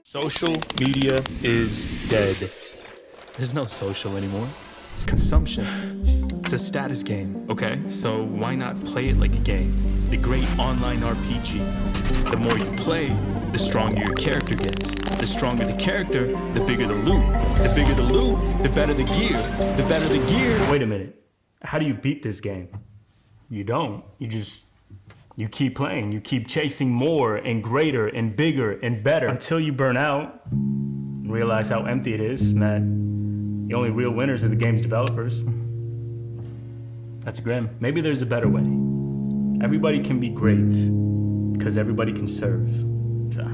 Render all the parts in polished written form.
Social media is dead. There's no social anymore. It's consumption. It's a status game, okay? So why not play it like a game? The great online RPG. The more you play, the stronger your character gets. The stronger the character, the bigger the loot. The bigger the loot, the better the gear. The better the gear. Wait a minute. How do you beat this game? You don't. You keep playing, you keep chasing more and greater and bigger and better until you burn out and realize how empty it is and that the only real winners are the game's developers. That's grim. Maybe there's a better way. Everybody can be great because everybody can serve. It's a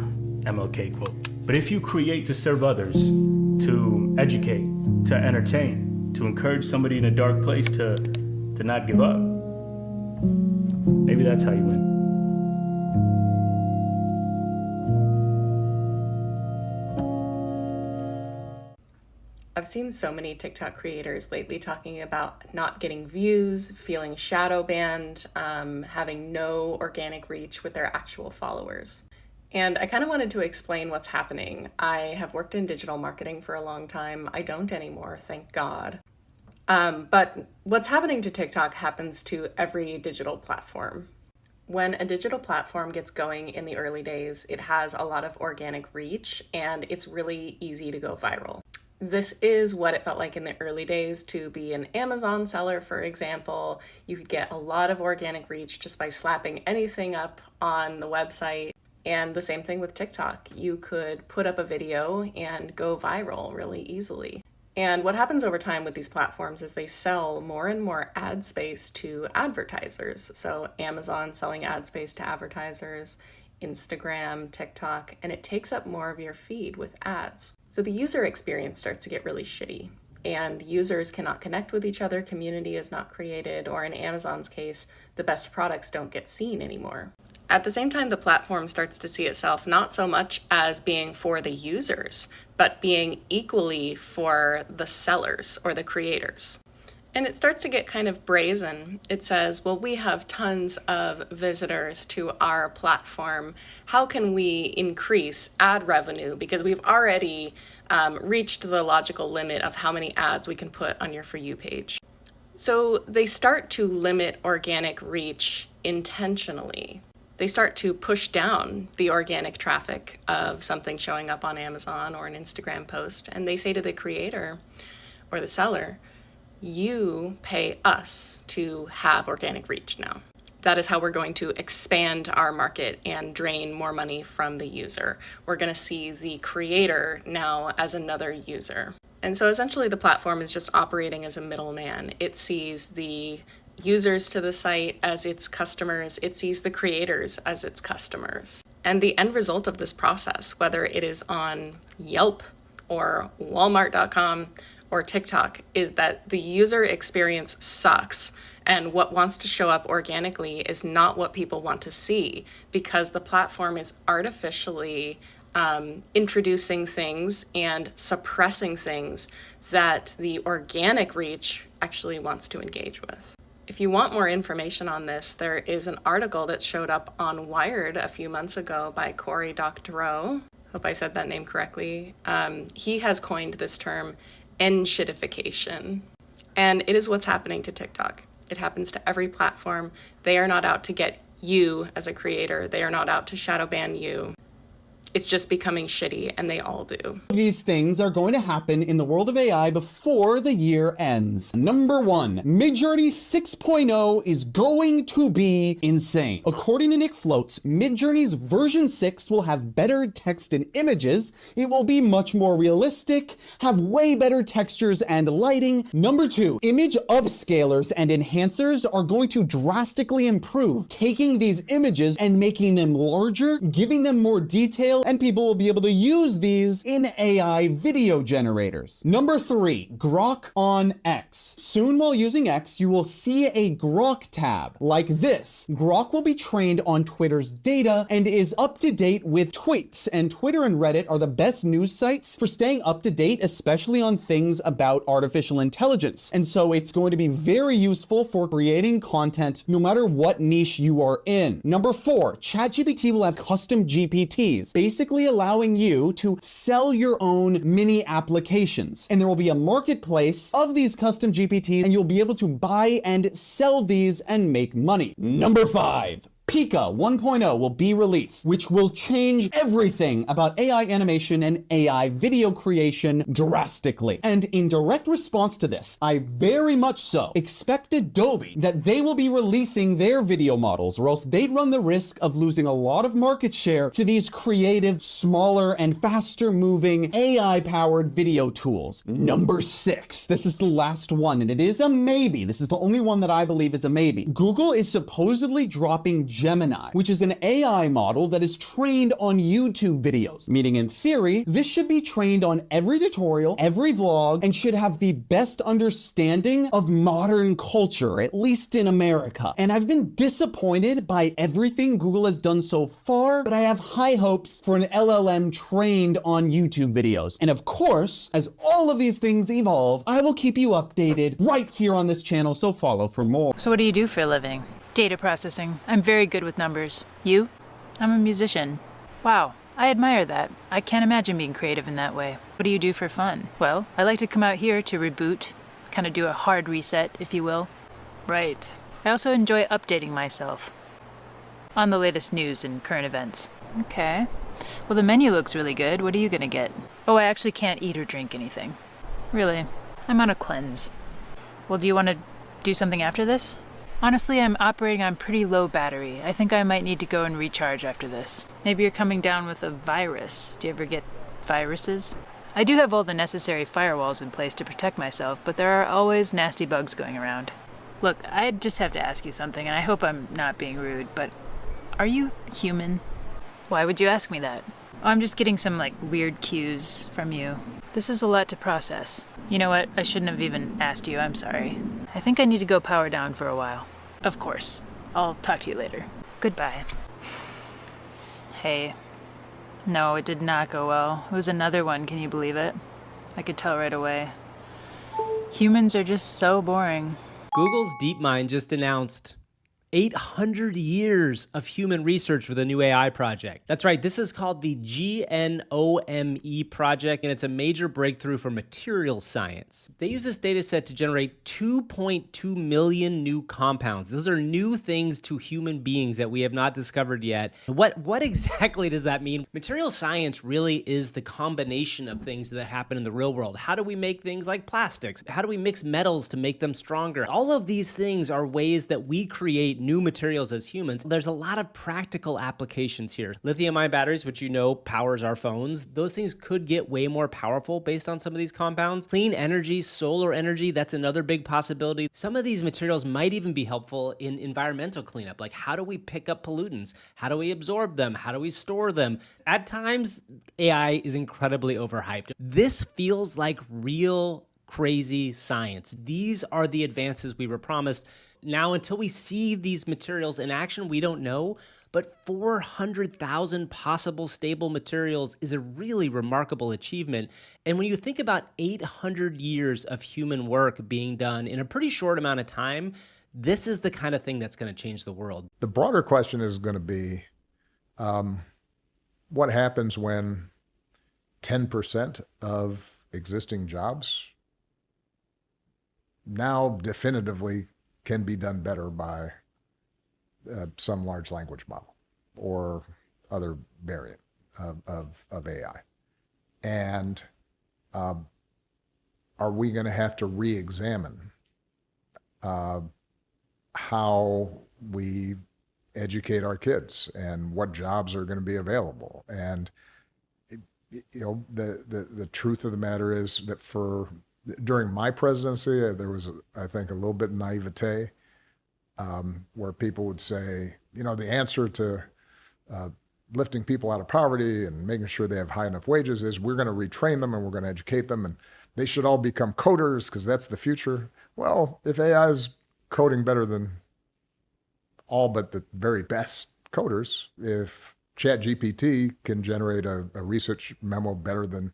MLK quote. But if you create to serve others, to educate, to entertain, to encourage somebody in a dark place to not give up, maybe that's how you win. I've seen so many TikTok creators lately talking about not getting views, feeling shadow banned, having no organic reach with their actual followers. And I kind of wanted to explain what's happening. I have worked in digital marketing for a long time. I don't anymore, thank God. But what's happening to TikTok happens to every digital platform. When a digital platform gets going in the early days, it has a lot of organic reach and it's really easy to go viral. This is what it felt like in the early days to be an Amazon seller, for example. You could get a lot of organic reach just by slapping anything up on the website. And the same thing with TikTok. You could put up a video and go viral really easily. And what happens over time with these platforms is they sell more and more ad space to advertisers. So Amazon selling ad space to advertisers, Instagram, TikTok, and it takes up more of your feed with ads. So the user experience starts to get really shitty and users cannot connect with each other, community is not created, or in Amazon's case, the best products don't get seen anymore. At the same time, the platform starts to see itself not so much as being for the users, but being equally for the sellers or the creators. And it starts to get kind of brazen. It says, well, we have tons of visitors to our platform. How can we increase ad revenue? Because we've already reached the logical limit of how many ads we can put on your For You page. So they start to limit organic reach intentionally. They start to push down the organic traffic of something showing up on Amazon or an Instagram post. And they say to the creator or the seller, you pay us to have organic reach now. That is how we're going to expand our market and drain more money from the user. We're going to see the creator now as another user. And so essentially the platform is just operating as a middleman. It sees the users to the site as its customers. It sees the creators as its customers. And the end result of this process, whether it is on Yelp or Walmart.com or TikTok, is that the user experience sucks. And what wants to show up organically is not what people want to see, because the platform is artificially introducing things and suppressing things that the organic reach actually wants to engage with. If you want more information on this, there is an article that showed up on Wired a few months ago by Cory Doctorow. Hope I said that name correctly. He has coined this term, N-shitification. And it is what's happening to TikTok. It happens to every platform. They are not out to get you as a creator. They are not out to shadow ban you. It's just becoming shitty, and they all do. These things are going to happen in the world of AI before the year ends. Number 1, Midjourney 6.0 is going to be insane. According to Nick Floats, Midjourney's version 6 will have better text and images. It will be much more realistic, have way better textures and lighting. Number 2, image upscalers and enhancers are going to drastically improve, taking these images and making them larger, giving them more detail, scale, and people will be able to use these in AI video generators. Number 3, Grok on X. Soon while using X, you will see a Grok tab like this. Grok will be trained on Twitter's data and is up to date with tweets, and Twitter and Reddit are the best news sites for staying up to date, especially on things about artificial intelligence. And so it's going to be very useful for creating content no matter what niche you are in. Number 4, ChatGPT will have custom GPTs, basically allowing you to sell your own mini applications. And there will be a marketplace of these custom GPTs, and you'll be able to buy and sell these and make money. Number 5, Pika 1.0 will be released, which will change everything about AI animation and AI video creation drastically. And in direct response to this, I very much so expect Adobe that they will be releasing their video models, or else they'd run the risk of losing a lot of market share to these creative, smaller, and faster moving AI-powered video tools. Number 6, this is the last one, and it is a maybe. This is the only one that I believe is a maybe. Google is supposedly dropping Gemini, which is an AI model that is trained on YouTube videos, meaning in theory, this should be trained on every tutorial, every vlog, and should have the best understanding of modern culture, at least in America. And I've been disappointed by everything Google has done so far, but I have high hopes for an LLM trained on YouTube videos. And of course, as all of these things evolve, I will keep you updated right here on this channel, so follow for more. So what do you do for a living? Data processing. I'm very good with numbers. You? I'm a musician. Wow, I admire that. I can't imagine being creative in that way. What do you do for fun? Well, I like to come out here to reboot, kind of do a hard reset, if you will. Right. I also enjoy updating myself on the latest news and current events. Okay. Well, the menu looks really good. What are you gonna get? Oh, I actually can't eat or drink anything. Really? I'm on a cleanse. Well, do you want to do something after this? Honestly, I'm operating on pretty low battery. I think I might need to go and recharge after this. Maybe you're coming down with a virus. Do you ever get viruses? I do have all the necessary firewalls in place to protect myself, but there are always nasty bugs going around. Look, I just have to ask you something, and I hope I'm not being rude, but are you human? Why would you ask me that? Oh, I'm just getting some, weird cues from you. This is a lot to process. You know what? I shouldn't have even asked you. I'm sorry. I think I need to go power down for a while. Of course. I'll talk to you later. Goodbye. Hey. No, it did not go well. It was another one, can you believe it? I could tell right away. Humans are just so boring. Google's DeepMind just announced 800 years of human research with a new AI project. That's right, this is called the GNOME project, and it's a major breakthrough for materials science. They use this data set to generate 2.2 million new compounds. Those are new things to human beings that we have not discovered yet. What exactly does that mean? Materials science really is the combination of things that happen in the real world. How do we make things like plastics? How do we mix metals to make them stronger? All of these things are ways that we create new materials as humans. There's a lot of practical applications here. Lithium-ion batteries, which powers our phones, those things could get way more powerful based on some of these compounds. Clean energy, solar energy, that's another big possibility. Some of these materials might even be helpful in environmental cleanup. Like, how do we pick up pollutants? How do we absorb them? How do we store them? At times, AI is incredibly overhyped. This feels like real crazy science. These are the advances we were promised. Now, until we see these materials in action, we don't know, but 400,000 possible stable materials is a really remarkable achievement. And when you think about 800 years of human work being done in a pretty short amount of time, this is the kind of thing that's going to change the world. The broader question is going to be, what happens when 10% of existing jobs now definitively can be done better by some large language model or other variant of AI. And are we going to have to re-examine how we educate our kids and what jobs are going to be available? And the truth of the matter is that during my presidency, there was, I think, a little bit of naivete where people would say, the answer to lifting people out of poverty and making sure they have high enough wages is we're going to retrain them and we're going to educate them and they should all become coders because that's the future. Well, if AI is coding better than all but the very best coders, if ChatGPT can generate a research memo better than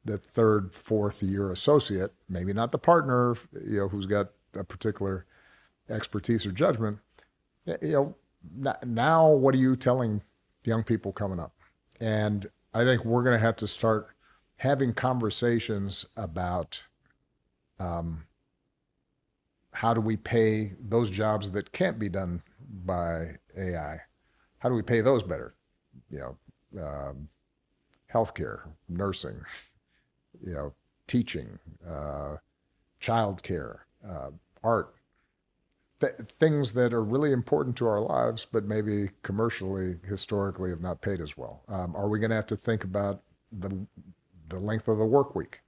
the third, fourth year associate, maybe not the partner, who's got a particular expertise or judgment, now what are you telling young people coming up? And I think we're going to have to start having conversations about how do we pay those jobs that can't be done by AI? How do we pay those better? Healthcare, nursing, teaching, childcare, art, things that are really important to our lives, but maybe commercially, historically, have not paid as well. Are we going to have to think about the length of the work week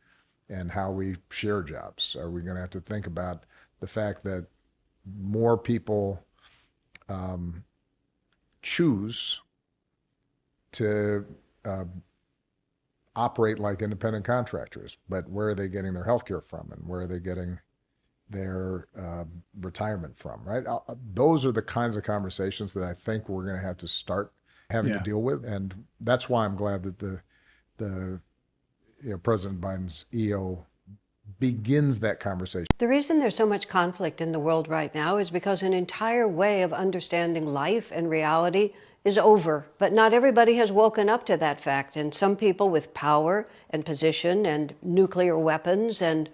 and how we share jobs? Are we going to have to think about the fact that more people choose to operate like independent contractors, but where are they getting their health care from and where are they getting their retirement from, right? Those are the kinds of conversations that I think we're going to have to start having to deal with. And that's why I'm glad that the President Biden's EO begins that conversation. The reason there's so much conflict in the world right now is because an entire way of understanding life and reality is over. But not everybody has woken up to that fact. And some people with power and position and nuclear weapons and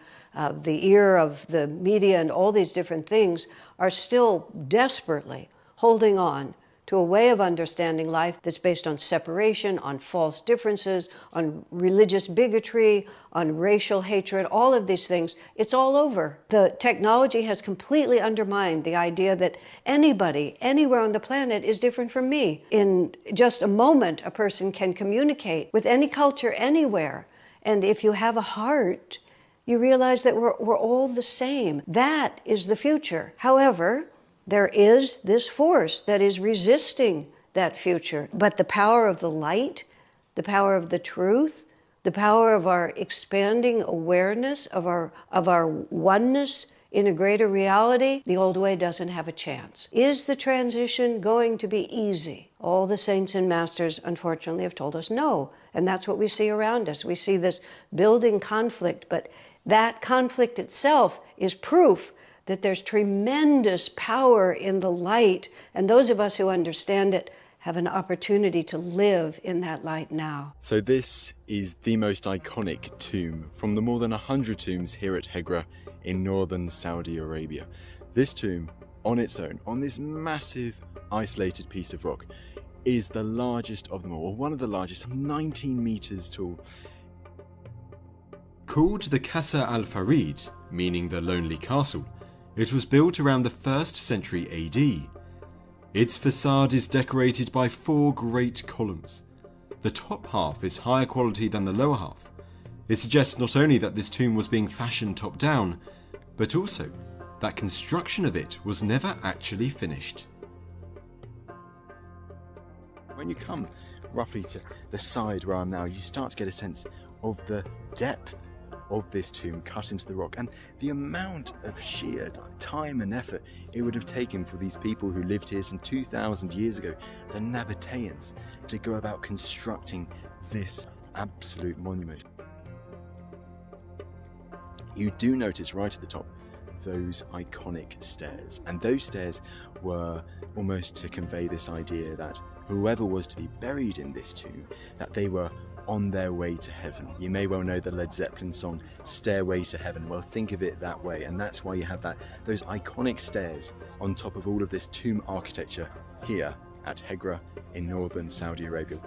the ear of the media and all these different things are still desperately holding on to a way of understanding life that's based on separation, on false differences, on religious bigotry, on racial hatred, all of these things. It's all over. The technology has completely undermined the idea that anybody, anywhere on the planet is different from me. In just a moment, a person can communicate with any culture anywhere. And if you have a heart, you realize that we're all the same. That is the future. However, there is this force that is resisting that future. But the power of the light, the power of the truth, the power of our expanding awareness of our oneness in a greater reality, the old way doesn't have a chance. Is the transition going to be easy? All the saints and masters, unfortunately, have told us no. And that's what we see around us. We see this building conflict, but that conflict itself is proof that there's tremendous power in the light, and those of us who understand it have an opportunity to live in that light now. So this is the most iconic tomb from the more than 100 tombs here at Hegra in northern Saudi Arabia. This tomb, on its own, on this massive isolated piece of rock, is the largest of them all, or one of the largest, 19 meters tall. Called the Qasr al-Farid, meaning the Lonely Castle, it was built around the 1st century AD. Its facade is decorated by 4 great columns. The top half is higher quality than the lower half. It suggests not only that this tomb was being fashioned top down, but also that construction of it was never actually finished. When you come roughly to the side where I'm now, you start to get a sense of the depth of this tomb cut into the rock and the amount of sheer time and effort it would have taken for these people who lived here some 2,000 years ago, the Nabateans, to go about constructing this absolute monument. You do notice right at the top those iconic stairs, and those stairs were almost to convey this idea that whoever was to be buried in this tomb, that they were on their way to heaven. You may well know the Led Zeppelin song Stairway to Heaven. Well, think of it that way, and that's why you have those iconic stairs on top of all of this tomb architecture here at Hegra in northern Saudi Arabia.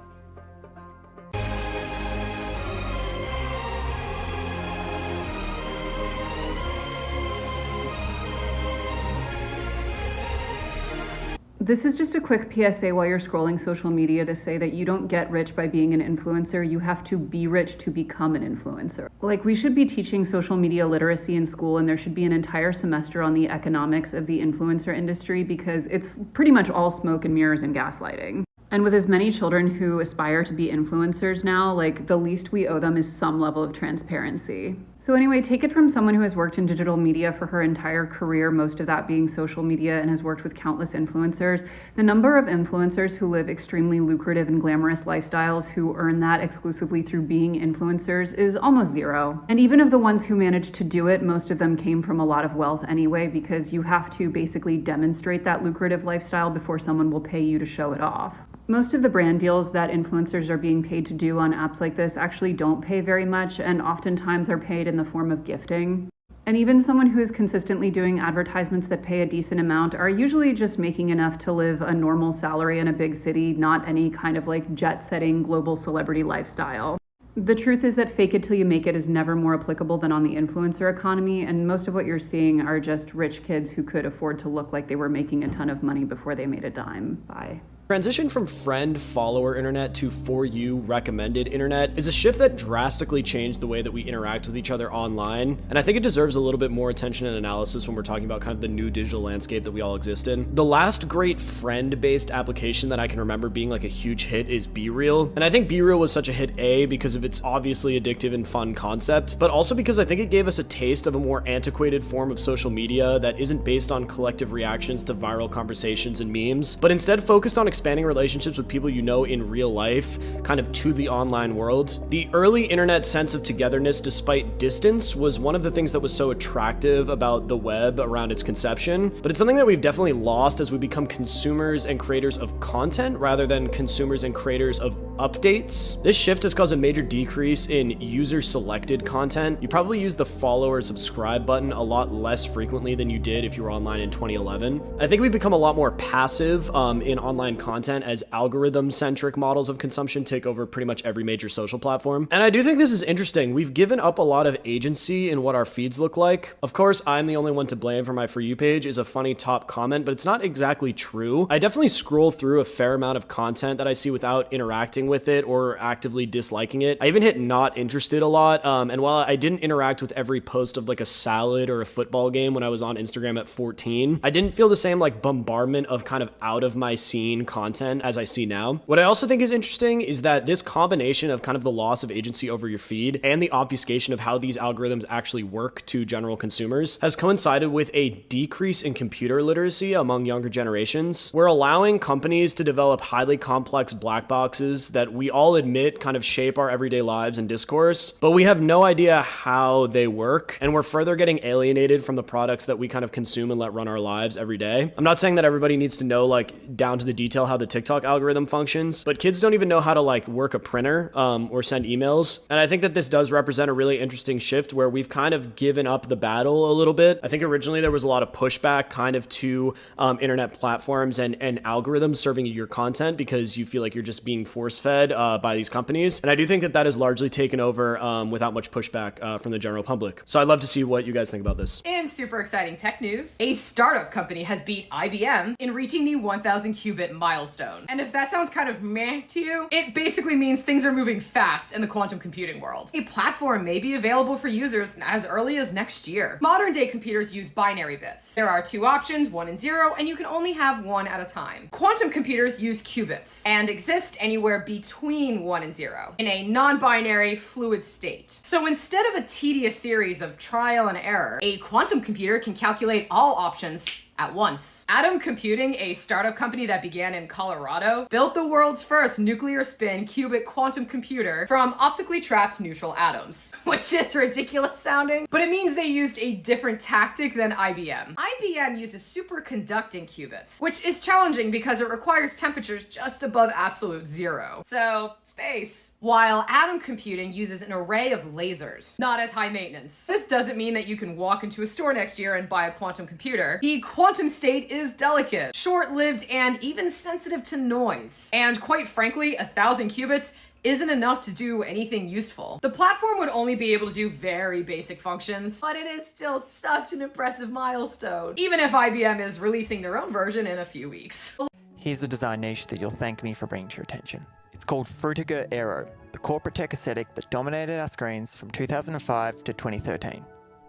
This is just a quick PSA while you're scrolling social media to say that you don't get rich by being an influencer. You have to be rich to become an influencer. Like, we should be teaching social media literacy in school, and there should be an entire semester on the economics of the influencer industry, because it's pretty much all smoke and mirrors and gaslighting. And with as many children who aspire to be influencers now, like, the least we owe them is some level of transparency. So anyway, take it from someone who has worked in digital media for her entire career, most of that being social media, and has worked with countless influencers. The number of influencers who live extremely lucrative and glamorous lifestyles who earn that exclusively through being influencers is almost zero. And even of the ones who managed to do it, most of them came from a lot of wealth anyway, because you have to basically demonstrate that lucrative lifestyle before someone will pay you to show it off. Most of the brand deals that influencers are being paid to do on apps like this actually don't pay very much, and oftentimes are paid in the form of gifting. And even someone who is consistently doing advertisements that pay a decent amount are usually just making enough to live a normal salary in a big city, not any kind of like jet-setting global celebrity lifestyle. The truth is that fake it till you make it is never more applicable than on the influencer economy, and most of what you're seeing are just rich kids who could afford to look like they were making a ton of money before they made a dime. Bye. Transition from friend follower internet to for you recommended internet is a shift that drastically changed the way that we interact with each other online, and I think it deserves a little bit more attention and analysis when we're talking about kind of the new digital landscape that we all exist in. The last great friend-based application that I can remember being like a huge hit is BeReal, and I think BeReal was such a hit because of its obviously addictive and fun concept, but also because I think it gave us a taste of a more antiquated form of social media that isn't based on collective reactions to viral conversations and memes, but instead focused on expanding relationships with people you know in real life, kind of to the online world. The early internet sense of togetherness despite distance was one of the things that was so attractive about the web around its conception, but it's something that we've definitely lost as we become consumers and creators of content rather than consumers and creators of updates. This shift has caused a major decrease in user-selected content. You probably use the follow or subscribe button a lot less frequently than you did if you were online in 2011. I think we've become a lot more passive in online content as algorithm-centric models of consumption take over pretty much every major social platform. And I do think this is interesting. We've given up a lot of agency in what our feeds look like. Of course, I'm the only one to blame for my For You page is a funny top comment, but it's not exactly true. I definitely scroll through a fair amount of content that I see without interacting with it or actively disliking it. I even hit not interested a lot. And while I didn't interact with every post of like a salad or a football game when I was on Instagram at 14, I didn't feel the same like bombardment of kind of out of my scene content as I see now. What I also think is interesting is that this combination of kind of the loss of agency over your feed and the obfuscation of how these algorithms actually work to general consumers has coincided with a decrease in computer literacy among younger generations. We're allowing companies to develop highly complex black boxes that we all admit kind of shape our everyday lives and discourse, but we have no idea how they work, and we're further getting alienated from the products that we kind of consume and let run our lives every day. I'm not saying that everybody needs to know like down to the detail how the TikTok algorithm functions, but kids don't even know how to like work a printer or send emails. And I think that this does represent a really interesting shift where we've kind of given up the battle a little bit. I think originally there was a lot of pushback kind of to internet platforms and algorithms serving your content because you feel like you're just being force-fed by these companies. And I do think that that is largely taken over without much pushback from the general public. So I'd love to see what you guys think about this. In super exciting tech news, a startup company has beat IBM in reaching the 1,000 qubit milestone. And if that sounds kind of meh to you, it basically means things are moving fast in the quantum computing world. A platform may be available for users as early as next year. Modern day computers use binary bits. There are two options, 1 and 0, and you can only have one at a time. Quantum computers use qubits and exist anywhere between 1 and 0 in a non-binary fluid state. So instead of a tedious series of trial and error, a quantum computer can calculate all options at once. Atom Computing, a startup company that began in Colorado, built the world's first nuclear spin qubit quantum computer from optically trapped neutral atoms, which is ridiculous sounding, but it means they used a different tactic than IBM. IBM uses superconducting qubits, which is challenging because it requires temperatures just above absolute zero. So, space. While Atom Computing uses an array of lasers, not as high maintenance. This doesn't mean that you can walk into a store next year and buy a quantum computer. The quantum state is delicate, short-lived, and even sensitive to noise. And quite frankly, 1,000 qubits isn't enough to do anything useful. The platform would only be able to do very basic functions, but it is still such an impressive milestone, even if IBM is releasing their own version in a few weeks. Here's a design niche that you'll thank me for bringing to your attention. It's called Frutiger Aero, the corporate tech aesthetic that dominated our screens from 2005 to 2013.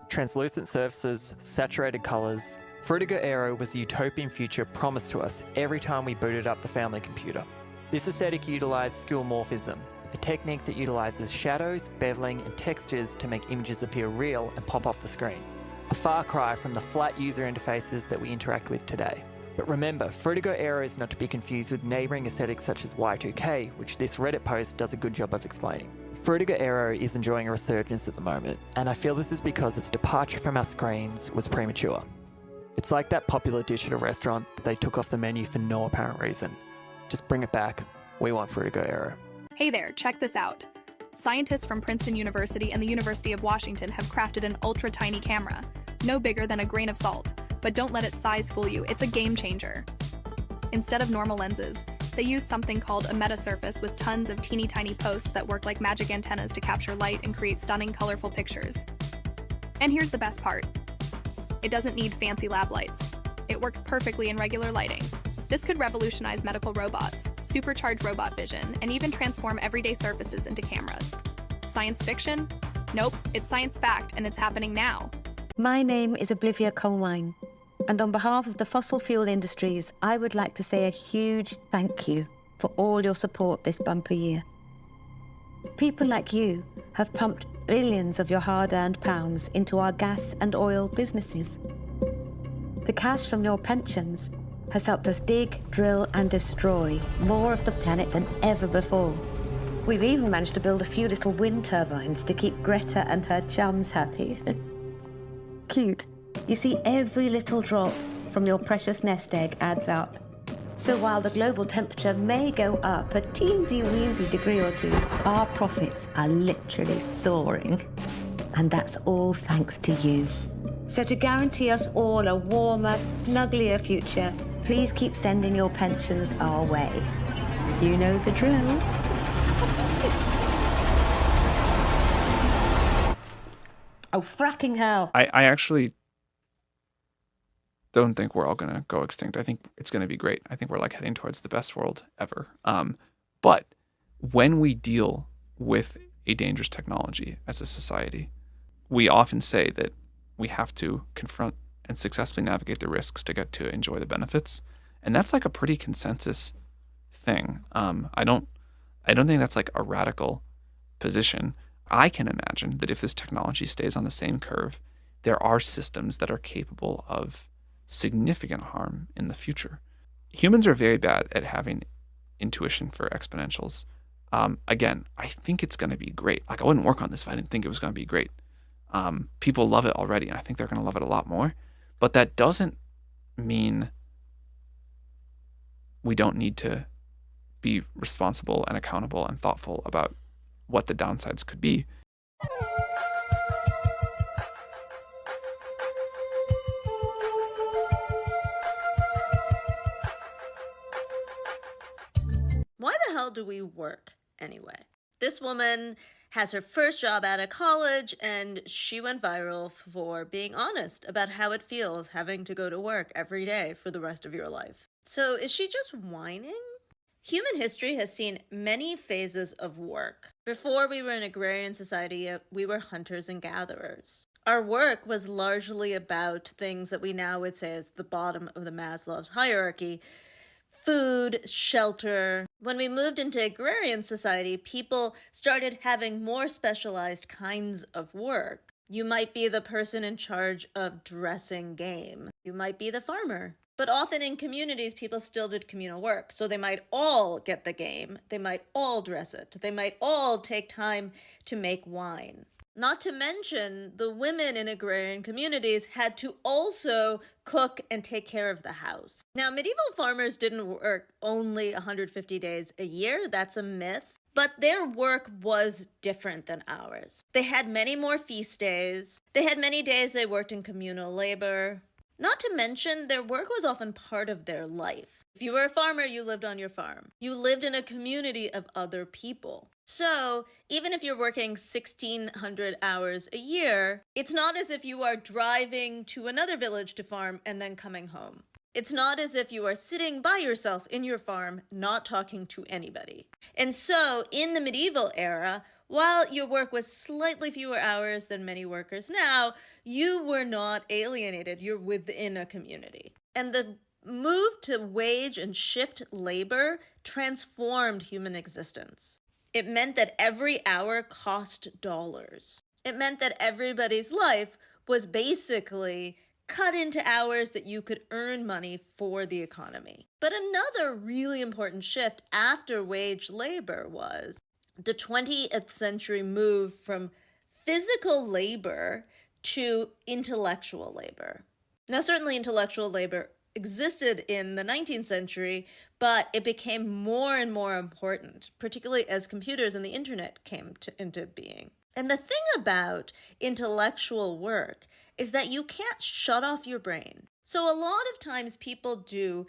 Translucent surfaces, saturated colors, Frutiger Aero was the utopian future promised to us every time we booted up the family computer. This aesthetic utilized skeuomorphism, a technique that utilizes shadows, beveling, and textures to make images appear real and pop off the screen. A far cry from the flat user interfaces that we interact with today. But remember, Frutiger era is not to be confused with neighbouring aesthetics such as Y2K, which this Reddit post does a good job of explaining. Frutiger era is enjoying a resurgence at the moment, and I feel this is because its departure from our screens was premature. It's like that popular dish at a restaurant that they took off the menu for no apparent reason. Just bring it back. We want Frutiger era. Hey there, check this out. Scientists from Princeton University and the University of Washington have crafted an ultra-tiny camera, no bigger than a grain of salt. But don't let its size fool you, it's a game changer. Instead of normal lenses, they use something called a metasurface with tons of teeny tiny posts that work like magic antennas to capture light and create stunning, colorful pictures. And here's the best part. It doesn't need fancy lab lights. It works perfectly in regular lighting. This could revolutionize medical robots, supercharge robot vision, and even transform everyday surfaces into cameras. Science fiction? Nope, it's science fact, and it's happening now. My name is Olivia Colwine, and on behalf of the fossil fuel industries, I would like to say a huge thank you for all your support this bumper year. People like you have pumped billions of your hard-earned pounds into our gas and oil businesses. The cash from your pensions has helped us dig, drill, and destroy more of the planet than ever before. We've even managed to build a few little wind turbines to keep Greta and her chums happy. Cute. You see, every little drop from your precious nest egg adds up. So while the global temperature may go up a teensy-weensy degree or two, our profits are literally soaring. And that's all thanks to you. So to guarantee us all a warmer, snugglier future, please keep sending your pensions our way. You know the drill. Oh, fracking hell. I actually don't think we're all going to go extinct. I think it's going to be great. I think we're like heading towards the best world ever. But when we deal with a dangerous technology as a society, we often say that we have to confront and successfully navigate the risks to get to enjoy the benefits. And that's like a pretty consensus thing. I don't think that's like a radical position. I can imagine that if this technology stays on the same curve, there are systems that are capable of significant harm in the future. Humans are very bad at having intuition for exponentials. Again, I think it's going to be great. Like, I wouldn't work on this if I didn't think it was going to be great. People love it already, and I think they're going to love it a lot more. But that doesn't mean we don't need to be responsible and accountable and thoughtful about what the downsides could be. Why the hell do we work anyway? This woman has her first job out of college, and she went viral for being honest about how it feels having to go to work every day for the rest of your life. So is she just whining? Human history has seen many phases of work. Before we were an agrarian society, we were hunters and gatherers. Our work was largely about things that we now would say is the bottom of the Maslow's hierarchy: food, shelter. When we moved into agrarian society, people started having more specialized kinds of work. You might be the person in charge of dressing game. You might be the farmer. But often in communities, people still did communal work. So they might all get the game. They might all dress it. They might all take time to make wine. Not to mention, the women in agrarian communities had to also cook and take care of the house. Now, medieval farmers didn't work only 150 days a year. That's a myth. But their work was different than ours. They had many more feast days. They had many days they worked in communal labor. Not to mention, their work was often part of their life. If you were a farmer, you lived on your farm. You lived in a community of other people. So even if you're working 1,600 hours a year, it's not as if you are driving to another village to farm and then coming home. It's not as if you are sitting by yourself in your farm, not talking to anybody. And so in the medieval era, while your work was slightly fewer hours than many workers now, you were not alienated. You're within a community. And the move to wage and shift labor transformed human existence. It meant that every hour cost dollars. It meant that everybody's life was basically cut into hours that you could earn money for the economy. But another really important shift after wage labor was the 20th century move from physical labor to intellectual labor. Now, certainly intellectual labor existed in the 19th century, but it became more and more important, particularly as computers and the internet came into being. And the thing about intellectual work is that you can't shut off your brain. So a lot of times people do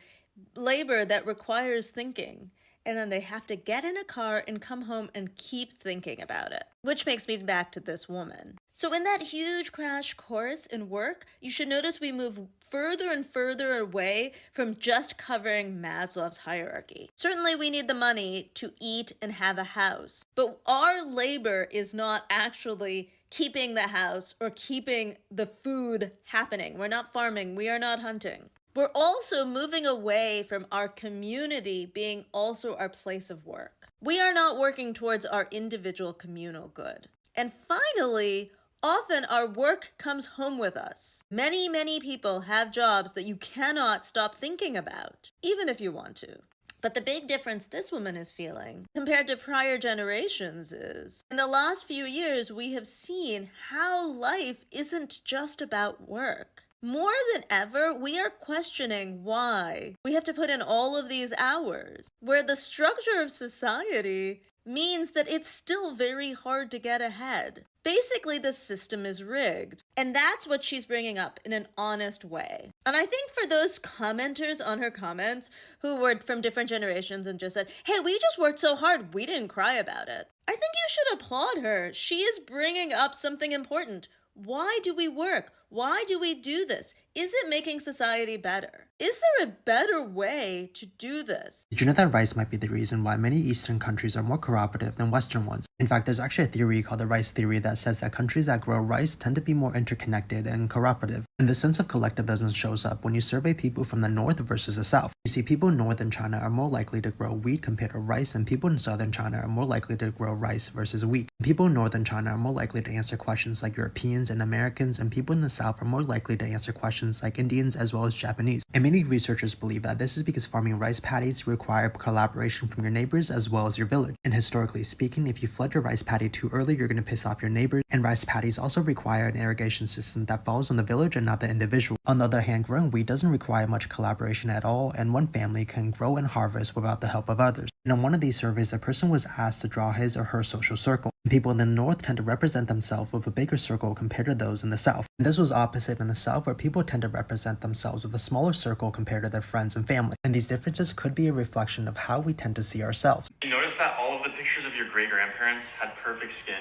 labor that requires thinking, and then they have to get in a car and come home and keep thinking about it. Which makes me back to this woman. So in that huge crash course in work, you should notice we move further and further away from just covering Maslow's hierarchy. Certainly we need the money to eat and have a house, but our labor is not actually keeping the house or keeping the food happening. We're not farming, we are not hunting. We're also moving away from our community being also our place of work. We are not working towards our individual communal good. And finally, often our work comes home with us. Many, many people have jobs that you cannot stop thinking about, even if you want to. But the big difference this woman is feeling compared to prior generations is, in the last few years, we have seen how life isn't just about work. More than ever, we are questioning why we have to put in all of these hours, where the structure of society means that it's still very hard to get ahead. Basically, the system is rigged. And that's what she's bringing up in an honest way. And I think for those commenters on her comments who were from different generations and just said, hey, we just worked so hard, we didn't cry about it, I think you should applaud her. She is bringing up something important. Why do we work? Why do we do this? Is it making society better? Is there a better way to do this? Did you know that rice might be the reason why many Eastern countries are more cooperative than Western ones? In fact, there's actually a theory called the rice theory that says that countries that grow rice tend to be more interconnected and cooperative. And the sense of collectivism shows up when you survey people from the north versus the south. You see people in northern China are more likely to grow wheat compared to rice, and people in southern China are more likely to grow rice versus wheat. People in northern China are more likely to answer questions like Europeans and Americans, and people in the south are more likely to answer questions like Indians as well as Japanese. And many researchers believe that this is because farming rice paddies require collaboration from your neighbors as well as your village. And historically speaking, if you flood your rice paddy too early, you're going to piss off your neighbors. And rice paddies also require an irrigation system that falls on the village and not the individual. On the other hand, growing wheat doesn't require much collaboration at all, and one family can grow and harvest without the help of others. And in one of these surveys, a person was asked to draw his or her social circle. People in the north tend to represent themselves with a bigger circle compared to those in the south. And this was opposite in the south, where people tend to represent themselves with a smaller circle compared to their friends and family. And these differences could be a reflection of how we tend to see ourselves. You notice that all of the pictures of your great-grandparents had perfect skin?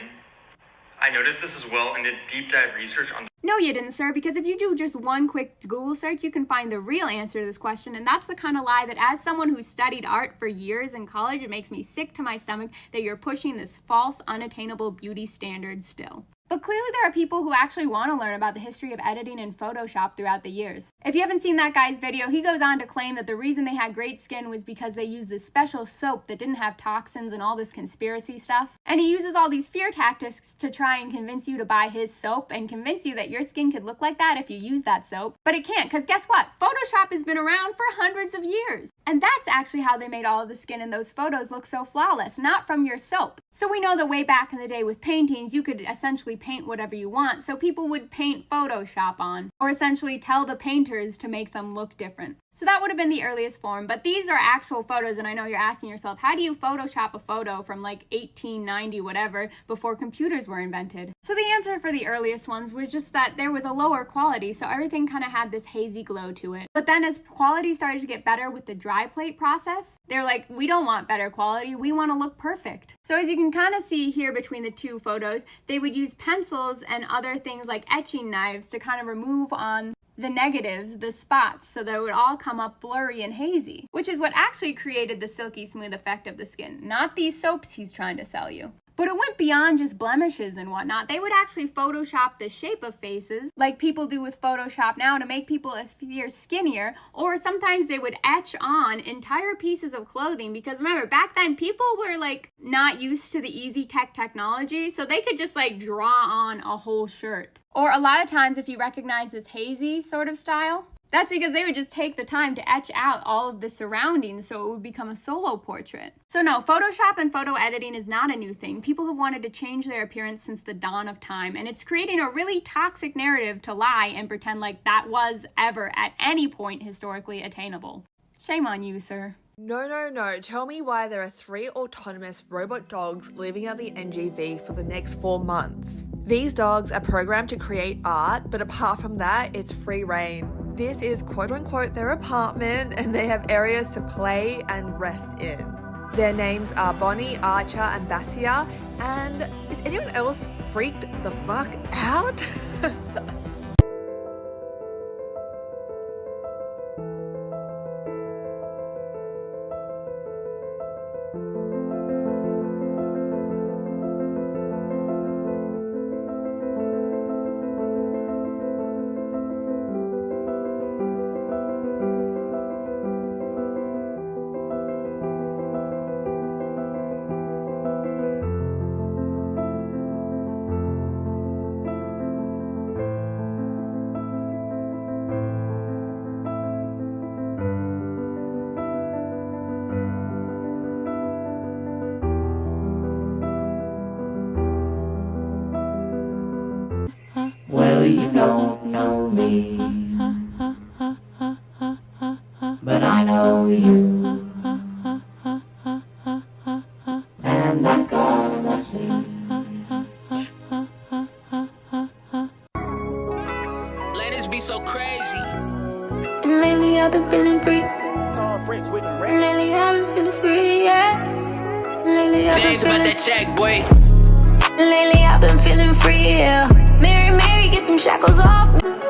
I noticed this as well and did deep dive research on... No, you didn't, sir, because if you do just one quick Google search, you can find the real answer to this question, and that's the kind of lie that, as someone who studied art for years in college, it makes me sick to my stomach that you're pushing this false, unattainable beauty standard still. But clearly there are people who actually want to learn about the history of editing in Photoshop throughout the years. If you haven't seen that guy's video, he goes on to claim that the reason they had great skin was because they used this special soap that didn't have toxins and all this conspiracy stuff. And he uses all these fear tactics to try and convince you to buy his soap and convince you that your skin could look like that if you use that soap. But it can't, because guess what? Photoshop has been around for hundreds of years. And that's actually how they made all of the skin in those photos look so flawless, not from your soap. So we know that way back in the day with paintings, you could essentially paint whatever you want, so people would paint Photoshop on, or essentially tell the painters to make them look different. So that would have been the earliest form, but these are actual photos, and I know you're asking yourself, how do you Photoshop a photo from like 1890 whatever before computers were invented? So the answer for the earliest ones was just that there was a lower quality, so everything kind of had this hazy glow to it. But then as quality started to get better with the dry plate process, they're like, we don't want better quality, we want to look perfect. So as you can kind of see here between the two photos, they would use pencils and other things like etching knives to kind of remove on the negatives, the spots, so that it would all come up blurry and hazy, which is what actually created the silky smooth effect of the skin, not these soaps he's trying to sell you. But it went beyond just blemishes and whatnot. They would actually Photoshop the shape of faces, like people do with Photoshop now, to make people appear skinnier. Or sometimes they would etch on entire pieces of clothing, because remember, back then people were like not used to the easy technology, so they could just like draw on a whole shirt. Or a lot of times, if you recognize this hazy sort of style, that's because they would just take the time to etch out all of the surroundings so it would become a solo portrait. So no, Photoshop and photo editing is not a new thing. People have wanted to change their appearance since the dawn of time, and it's creating a really toxic narrative to lie and pretend like that was ever at any point historically attainable. Shame on you, sir. No. Tell me why there are 3 autonomous robot dogs living at the NGV for the next 4 months. These dogs are programmed to create art, but apart from that, it's free reign. This is quote-unquote their apartment, and they have areas to play and rest in. Their names are Bonnie, Archer, and Basia, and is anyone else freaked the fuck out? Well, you don't know me, but I know you, and I got a message. Ladies be so crazy. And lately I've been feeling free. Lately I've been feeling free, yeah. Lately I've been feeling that check, boy. Lately I've been feeling free, yeah. Mary, get them shackles off me.